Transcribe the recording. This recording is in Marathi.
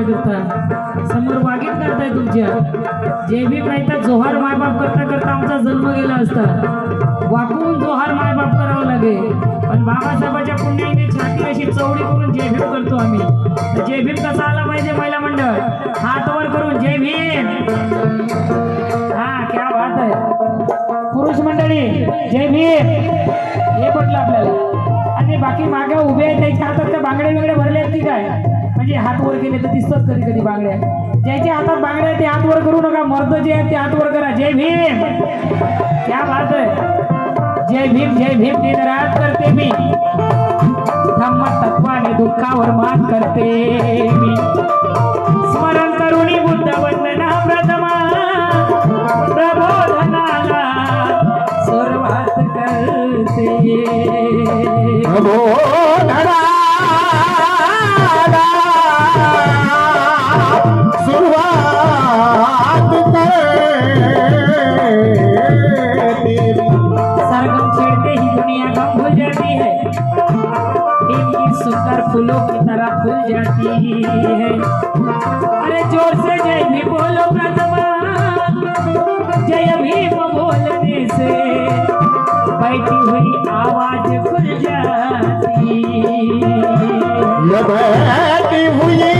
समोर वागीत करताय तुमच्या जे बी नाही तर जोहार मायबाप करता करता आमचा जन्म गेला असता वाकून जोहार मायबाप करावं लागेल पण बाबासाहेबाच्या पुण्याने छाती अशी चवडी करून जय भीम करतो आम्ही जय भीम कसा आला पाहिजे महिला मंडळ हात वर करून जय भीम हा क्या बात आहे पुरुष मंडळी जय भीम हे म्हटलं आपल्याला आणि बाकी मागे उभे आहेत त्याच्या हातात त्या बांगड्या बिंगड्या भरले आहेत की काय म्हणजे हात वर केले तर दिसतात कधी कधी बांगड्या ज्याच्या हातात बांगड्या ते हात वर करू नका मर्द जे आहेत ते हात वर करा जय भीम क्या बात आहे जय भीम दिन रात करते मी धम्म तत्वाने दुःखावर मात करते मी स्मरण करुणी बुद्ध वंदना प्रथमा प्रबोधनाला सुरुवात करते प्रबोधना सुरुवात सरगम छेड़ते ही दुनिया गम हो जाती है इनकी सुंदर फूलों की तरह खुल जाती है। अरे जोर से जय भी बोलो प्रथमा, जय भीम बोलने से बैठी हुई आवाज खुल जाती। ये बैठी हुई